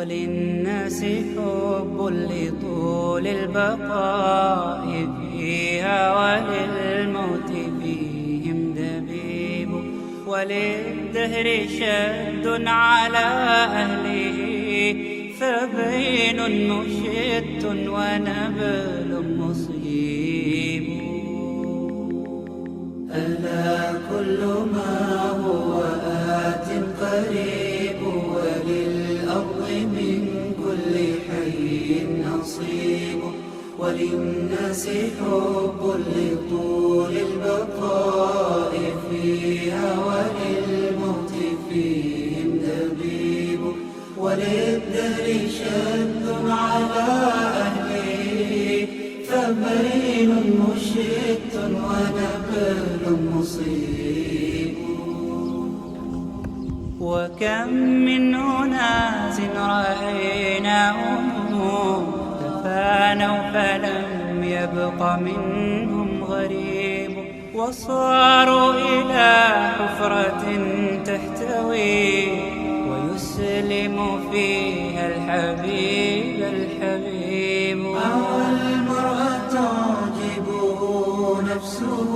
وللناس حب لطول البقاء فيها وللموت فيهم دبيب وللدهر شد على أهله فبين مشت ونبل مصيب ألا كل ما هو آت قريب وللأرض من كل حي نصيب وللناس حب لطول البقاء فيها وللموت فيهم دبيب وللدهر شد على أهله فبين مشت ونبل مصيب وكم من أناس رأيناهم تفانوا فلم يبق منهم غريب وصاروا إلى حفرة تحتوي ويسلم فيها الحبيب الحبيب المرأة تعجبه نفسه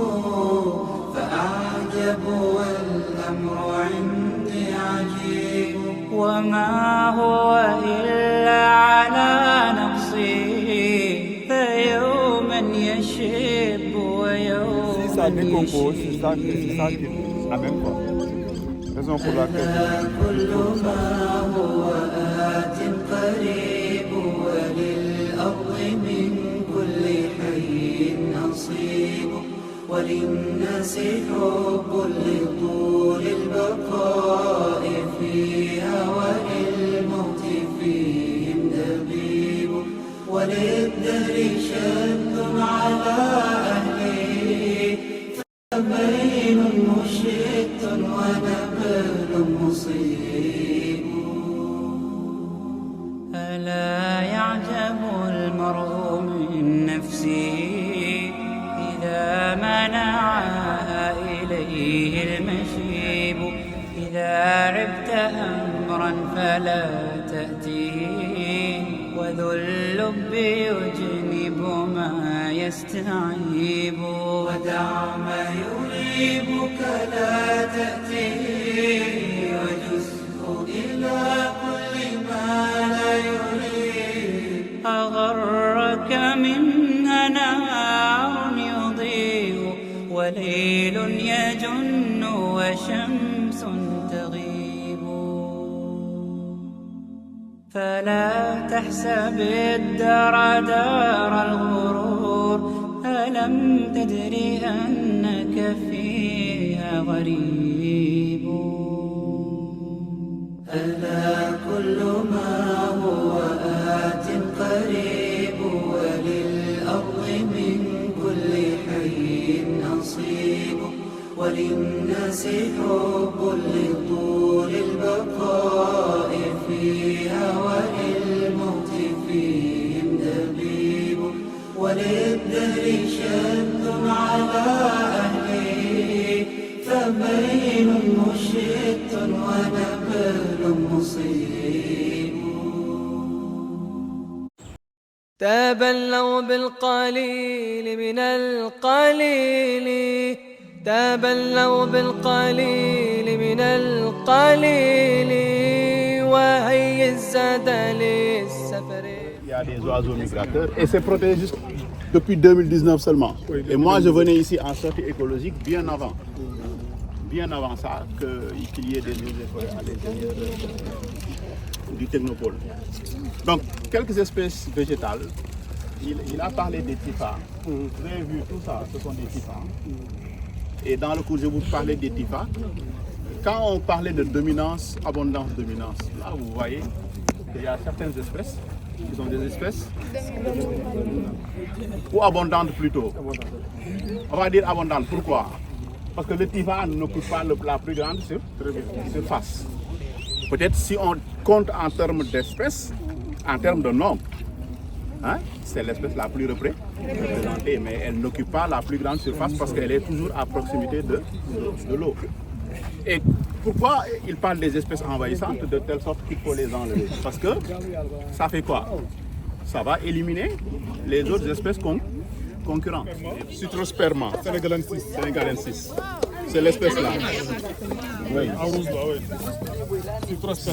فأعجب والأمر عندي عجيب وما هو إلا على نقصه فيوما يشب ويوما يشيب كل ما هو آت قريب وللأرض من كل حي نصيب وللناس حب لطول البقاء فيها وللموت فيهم دبيب وللدهر شد على أهله فبين مشت ونبل مصيب ألا يعجب المرء من نفسه إذا منعها إليه المشيب إذا عبت أمرا فلا تأتيه وذو اللب يجنب ما يستعيب ودع ما يريبك لا تأتيه وجزه إلى كل ما لا يريب أغرك منها نهار يضيء وليل يجن وشمس تغيب فلا تحسب الدار دار الغرور ألم تدري أنك فيها غريب ألا كل ما هو آت قريب وللأرض من كل حي نصيب وللناس حب لطول البقاء فيها وللموت فيهم دبيب وللدهر شد على أهله فبين مشت ونبل مصيب تبلوا بالقليل من القليل تبلوا بالقليل من القليل وهي الزاد للسفر. Il y a des oiseaux migrateurs et c'est protégé juste depuis 2019 seulement. Et moi je venais ici en sortie écologique bien avant ça qu'il y ait des eaux et forêts à l'intérieur du technopôle. Donc quelques espèces végétales, il a parlé des typhas. Vous avez vu tout ça, ce sont des typhas. Et dans le cours je vous parlais des typhas. Quand on parlait de dominance, abondance, dominance, là vous voyez qu'il y a certaines espèces qui sont des espèces ou abondantes plutôt. On va dire abondantes, pourquoi? Parce que le typha n'occupe pas la plus grande surface. Peut-être si on compte en termes d'espèces, en termes de nombre, hein, c'est l'espèce la plus représentée, mais elle n'occupe pas la plus grande surface parce qu'elle est toujours à proximité de l'eau. Et Pourquoi il parle des espèces envahissantes de telle sorte qu'il faut les enlever? Parce que ça fait quoi? Ça va éliminer les autres espèces concurrentes. Citrosperma, sénégalensis. C'est l'espèce là. Oui.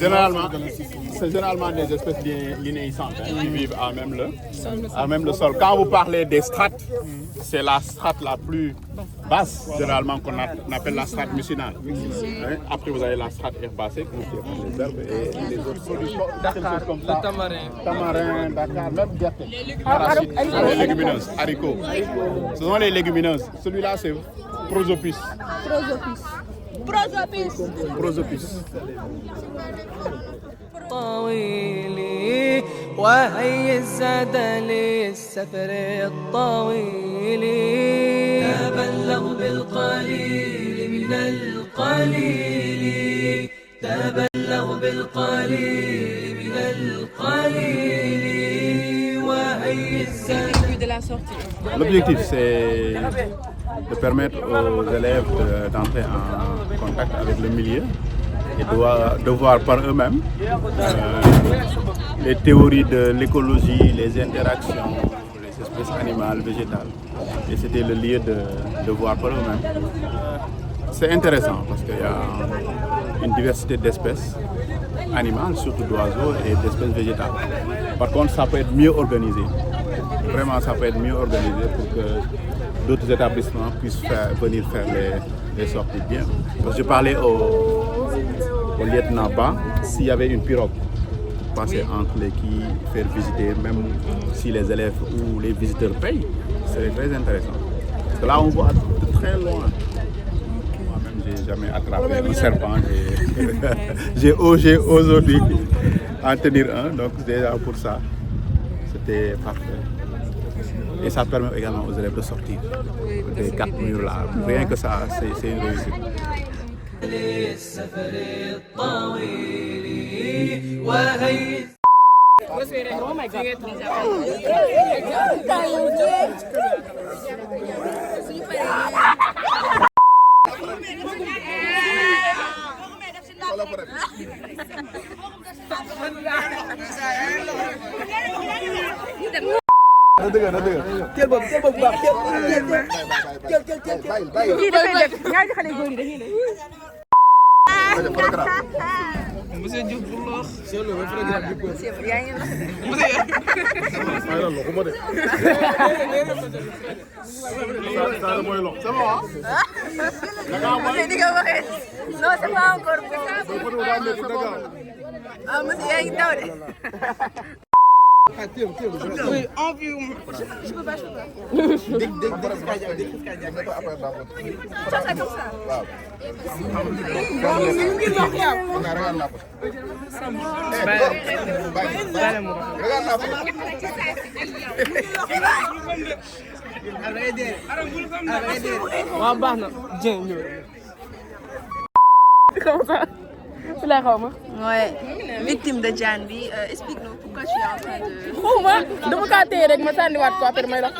Généralement, c'est généralement des espèces linéissantes qui vivent à même le sol. Quand vous parlez des strates, c'est la strate la plus basse, généralement qu'on appelle la strate mucinale. Après, vous avez la strate herbacée, qui est les herbes et les autres produits. Le Tamarin, Dakar, même gâteau, arachide, les légumineuses, haricots. Ce sont les légumineuses. Celui-là, c'est Prosopis. Prosopis. طويلي وهي الزاد للسفر الطويل تبلغ بالقليل من القليل تبلغ بالقليل من القليل وهي الزاد. L'objectif, c'est de permettre aux élèves d'entrer en contact avec le milieu et de voir par eux-mêmes les théories de l'écologie, les interactions, les espèces animales, végétales. Et c'était le lieu de voir par eux-mêmes. C'est intéressant parce qu'il y a une diversité d'espèces animales, surtout d'oiseaux et d'espèces végétales. Par contre, ça peut être mieux organisé. Vraiment, ça peut être mieux organisé pour que d'autres établissements puissent venir faire les sorties bien. Donc, je parlais au lieutenant Ba, s'il y avait une pirogue passer entre les quilles, faire visiter, même si les élèves ou les visiteurs payent, c'est très intéressant. Parce que là, on voit de très loin. Moi-même, je n'ai jamais attrapé un serpent. J'ai osé aujourd'hui en tenir un, donc déjà pour ça, c'était parfait. Et ça permet également aux élèves de sortir des 4 murs là. Rien que ça, c'est une réussite. teel boobu baax teel kii dafay def ñaari xale góor yi dañuy def. monsieur Diouf pour loox. yaa ngi monsieur di nga waxee non c'est pas encore bon. ah monsieur yaa ngi daw de. Oui, en vue. Je peux pas. Ça, c'est comme ça. Comment ça? Ouais, victime de Janbi. Explique-nous pourquoi tu es en train de... Xuma dama ka téye rek ma sànniwaat ko après may dox.